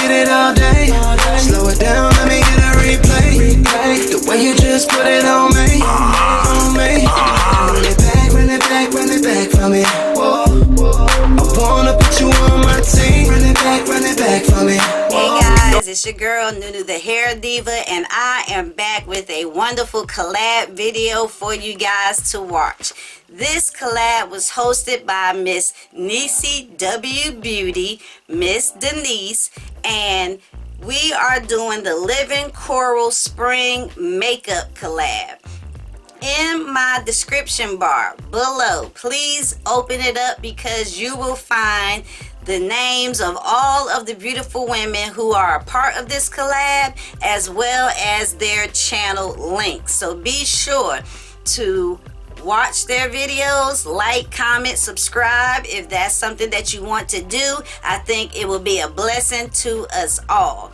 get it all day. Slow it down, let me get a replay. The way you just put it on me, on me. Run it back, run it back, run it back for me. Whoa. I wanna put you on my team. Run it back for me. Hey guys, it's your girl NueNew the Hair Diva, and I am back with a wonderful collab video for you guys to watch. This collab was hosted by Miss Niecey W Beauty, Miss Denise, and we are doing the Living Coral Spring Makeup Collab. In my description bar below, please open it up because you will find the names of all of the beautiful women who are a part of this collab, as well as their channel links. So be sure to watch their videos, like, comment, subscribe if that's something that you want to do. I think it will be a blessing to us all.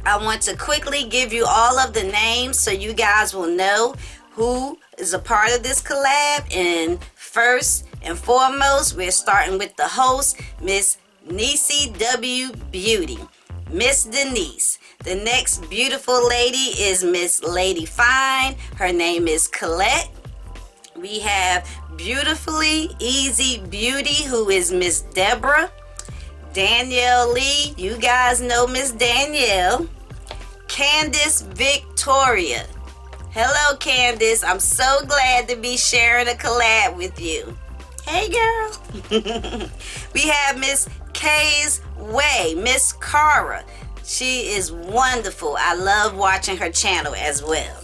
I want to quickly give you all of the names so you guys will know who is a part of this collab. And first and foremost, we're starting with the host, Miss Niecey W Beauty, Miss Denise. The next beautiful lady is Miss Lady Fine. Her name is Colette. We have Beautifully Easy Beauty, who is Miss Deborah. Danielle Lee, you guys know Miss Danielle. Candice Victoria. Hello Candice, I'm so glad to be sharing a collab with you. Hey girl. We have Miss Kay's Way, Miss Cara. She is wonderful. I love watching her channel as well.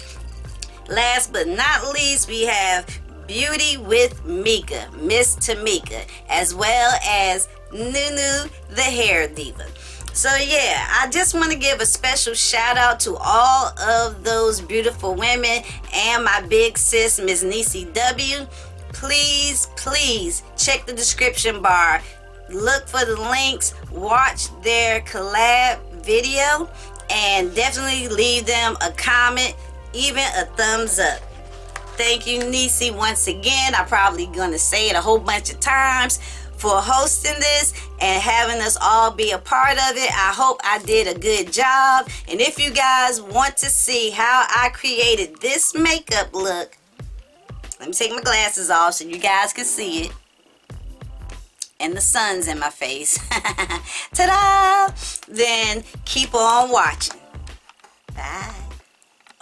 Last but not least, we have Beauty with Mika, Miss Tamika, as well as NueNew the Hair Diva. So yeah, I just want to give a special shout out to all of those beautiful women and my big sis, Miss Niecey W. Please, please check the description bar. Look for the links, watch their collab video, and definitely leave them a comment, even a thumbs up. Thank you, Niecey, once again. I'm probably going to say it a whole bunch of times for hosting this and having us all be a part of it. I hope I did a good job. And if you guys want to see how I created this makeup look, let me take my glasses off so you guys can see it. And the sun's in my face. Ta-da! Then keep on watching. Bye.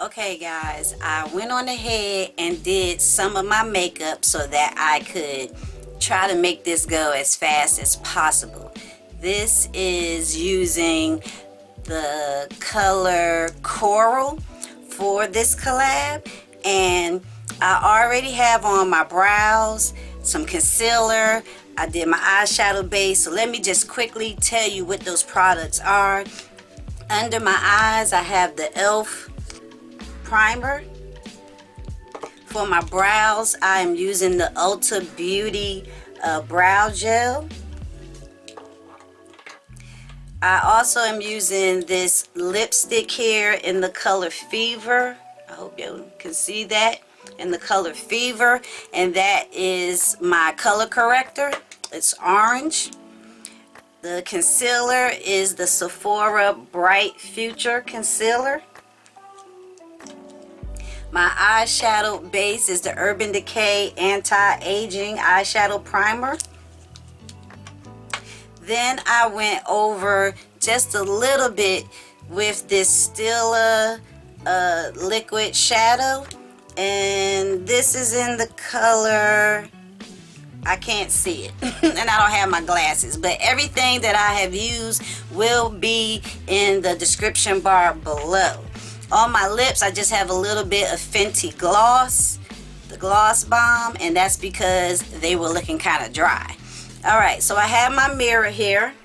Okay guys, I went on ahead and did some of my makeup so that I could try to make this go as fast as possible. This is using the color Coral for this collab, and I already have on my brows, some concealer. I did my eyeshadow base, so let me just quickly tell you what those products are. Under my eyes, I have the e.l.f. primer. For my brows, I am using the Ulta Beauty brow gel. I also am using this lipstick here in the color Fever. I hope you can see that, in the color Fever, and that is my color corrector. It's orange. The concealer is the Sephora Bright Future Concealer. My eyeshadow base is the Urban Decay Anti-Aging Eyeshadow Primer. Then I went over just a little bit with this Stila liquid shadow, and this is in the color, I can't see it and I don't have my glasses, but everything that I have used will be in the description bar below. On my lips, I just have a little bit of Fenty Gloss, the Gloss Balm, and that's because they were looking kind of dry. Alright, so I have my mirror here,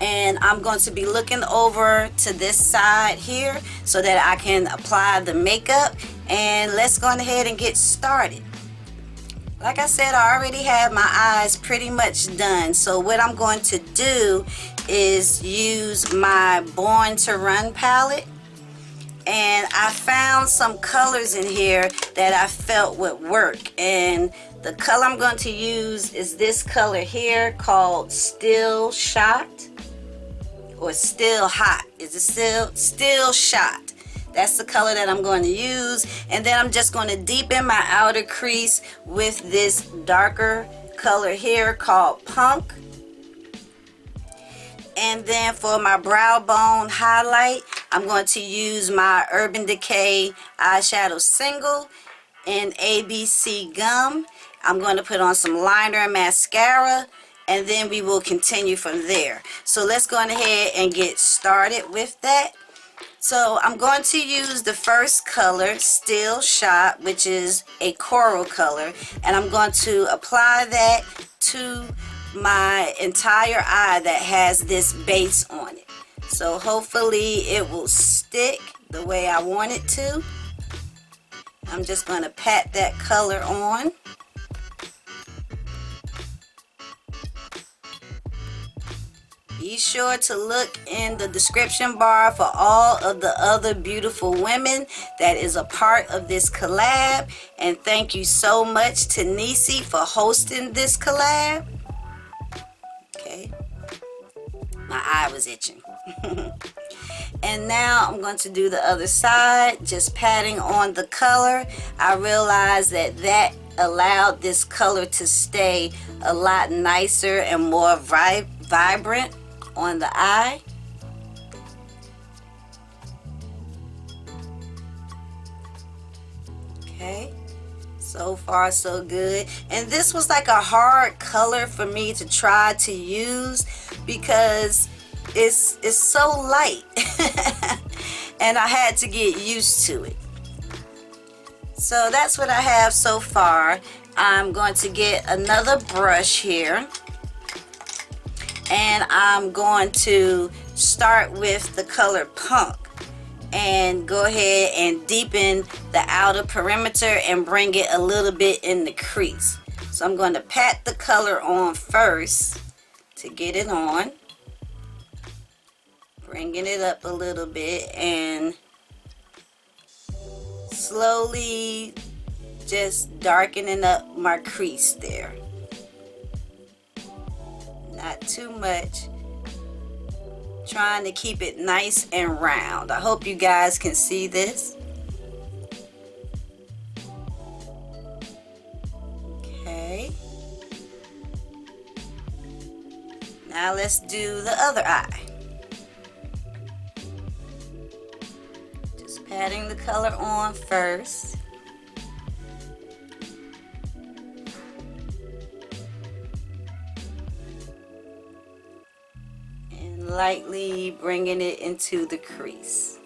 and I'm going to be looking over to this side here so that I can apply the makeup, and let's go ahead and get started. Like I said, I already have my eyes pretty much done, so what I'm going to do is use my Born to Run palette. And I found some colors in here that I felt would work, and the color I'm going to use is this color here called Still Shot, or Still Hot. Is it Still Shot? That's the color that I'm going to use. And then I'm just going to deepen my outer crease with this darker color here called Punk. And then for my brow bone highlight, I'm going to use my Urban Decay eyeshadow single in ABC Gum. I'm going to put on some liner and mascara, and then we will continue from there. So let's go ahead and get started with that. So I'm going to use the first color, Still Shot, which is a coral color, and I'm going to apply that to my entire eye that has this base on it. So hopefully it will stick the way I want it to. I'm just going to pat that color on. Be sure to look in the description bar for all of the other beautiful women that is a part of this collab. And thank you so much to Niecey for hosting this collab. Okay. My eye was itching. And now I'm going to do the other side, just patting on the color. I realized that allowed this color to stay a lot nicer and more vibrant on the eye. Okay, so far so good. And this was like a hard color for me to try to use because it's so light and I had to get used to it. So that's what I have so far. I'm going to get another brush here, and I'm going to start with the color Punk and go ahead and deepen the outer perimeter and bring it a little bit in the crease. So I'm going to pat the color on first to get it on, bringing it up a little bit and slowly just darkening up my crease there. Not too much. Trying to keep it nice and round. I hope you guys can see this. Okay. Now let's do the other eye. Just patting the color on first. Lightly bringing it into the crease.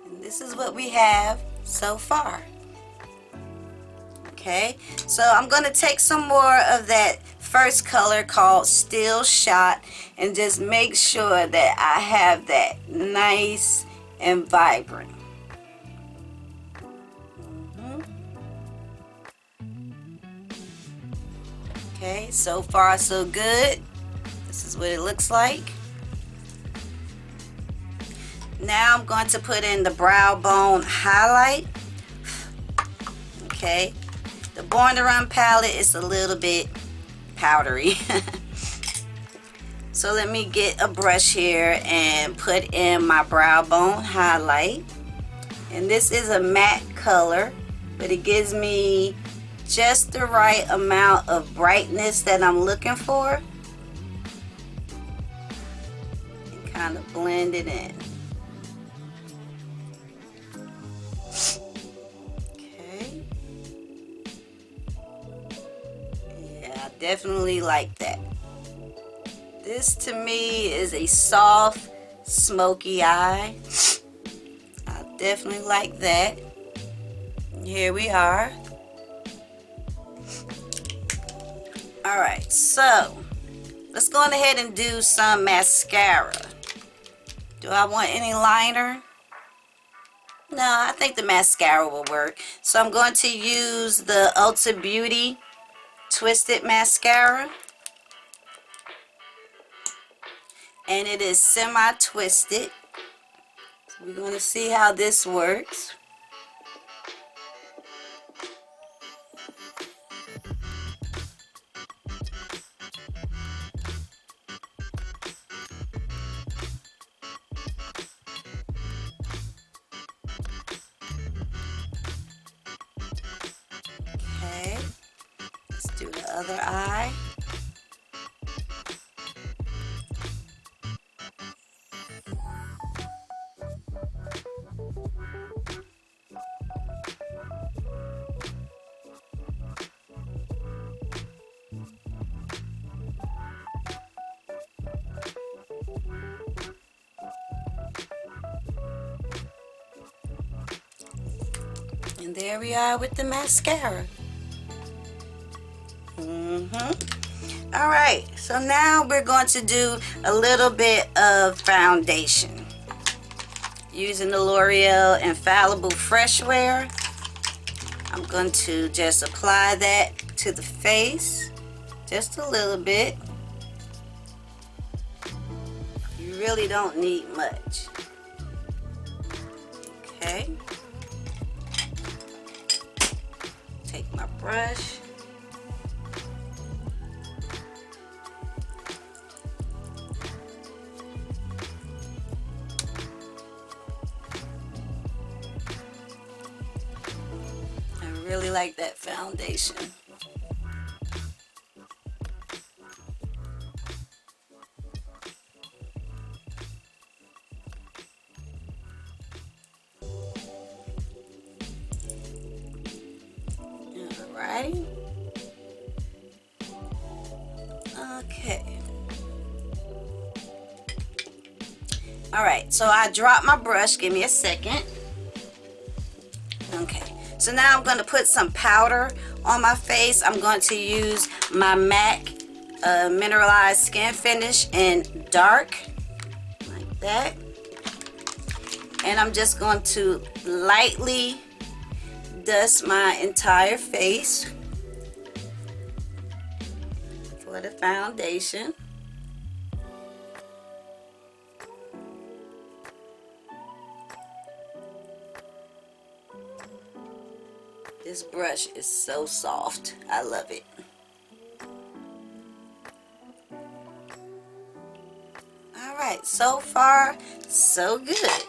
And this is what we have so far. Okay, so I'm going to take some more of that first color called Still Shot and just make sure that I have that nice and vibrant. Okay, so far so good. This is what it looks like. Now I'm going to put in the brow bone highlight. Okay, the Born to Run palette is a little bit powdery. So let me get a brush here and put in my brow bone highlight. And this is a matte color, but it gives me just the right amount of brightness that I'm looking for. And kind of blend it in. Okay. Yeah, I definitely like that. This to me is a soft, smoky eye. I definitely like that. Here we are. Alright, so let's go on ahead and do some mascara. Do I want any liner? No, I think the mascara will work. So I'm going to use the Ulta Beauty Twisted Mascara. and it is semi-twisted. So we're going to see how this works. Okay, let's do the other eye. And there we are with the mascara. Alright, so now we're going to do a little bit of foundation. Using the L'Oreal Infallible Fresh Wear, I'm going to just apply that to the face. Just a little bit. You really don't need much. Okay. Take my brush. I really like that foundation. Alright. Okay. Alright, so I dropped my brush. Give me a second. Okay. So now I'm going to put some powder on my face. I'm going to use my MAC Mineralized Skin Finish in dark, like that. And I'm just going to lightly dust my entire face for the foundation. This brush is so soft. I love it. Alright, so far, so good.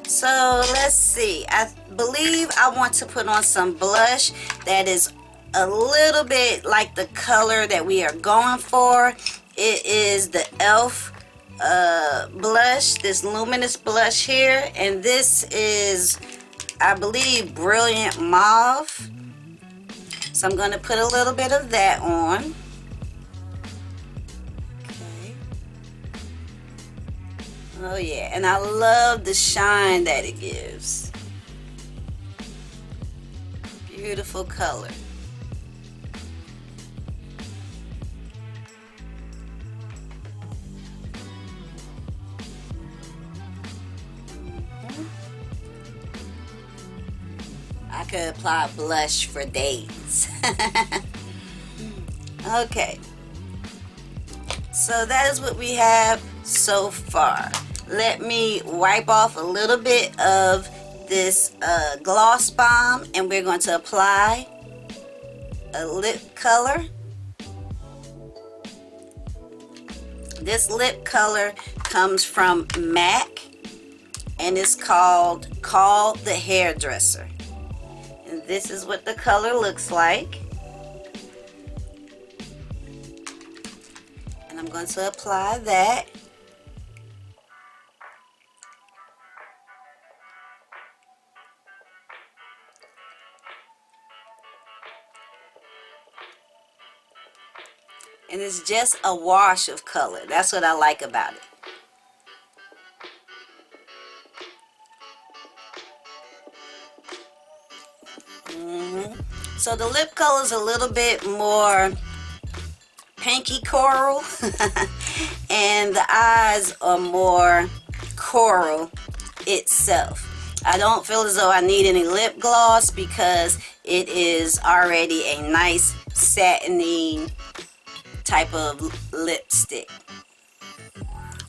So let's see. I believe I want to put on some blush that is a little bit like the color that we are going for. It is the e.l.f. Blush, this luminous blush here. And this is, I believe, Brilliant Mauve. So I'm going to put a little bit of that on. Okay. Oh yeah, and I love the shine that it gives. Beautiful color. I could apply blush for days. Okay. So that is what we have so far. Let me wipe off a little bit of this gloss balm, and we're going to apply a lip color. This lip color comes from MAC, and it's called the Hairdresser. And this is what the color looks like. And I'm going to apply that. And it's just a wash of color. That's what I like about it. So the lip color is a little bit more pinky coral. And the eyes are more coral itself. I don't feel as though I need any lip gloss because it is already a nice satiny type of lipstick.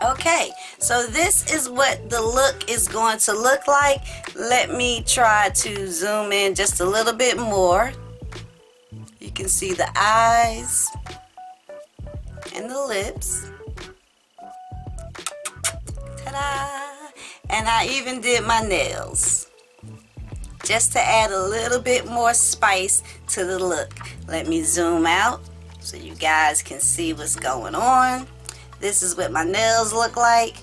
Okay, so this is what the look is going to look like. Let me try to zoom in just a little bit more. You can see the eyes and the lips. Ta-da! And I even did my nails, just to add a little bit more spice to the look. Let me zoom out so you guys can see what's going on. This is what my nails look like.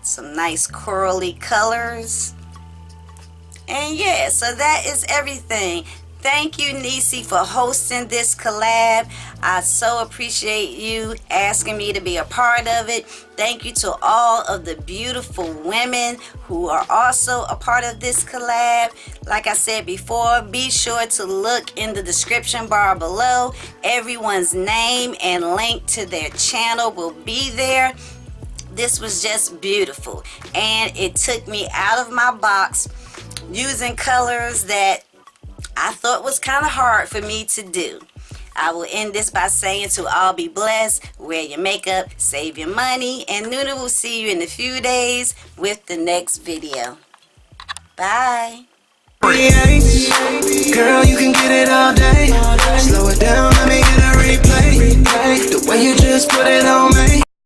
Some nice corally colors. And yeah, so that is everything. Thank you, Niecey, for hosting this collab. I so appreciate you asking me to be a part of it. Thank you to all of the beautiful women who are also a part of this collab. Like I said before, be sure to look in the description bar below. Everyone's name and link to their channel will be there. This was just beautiful, and it took me out of my box using colors that I thought was kind of hard for me to do. I will end this by saying to all be blessed, wear your makeup, save your money, and NueNew will see you in a few days with the next video. Bye. Girl, you can get it all day. Slow it down, let me get a replay. The way you just put it on me.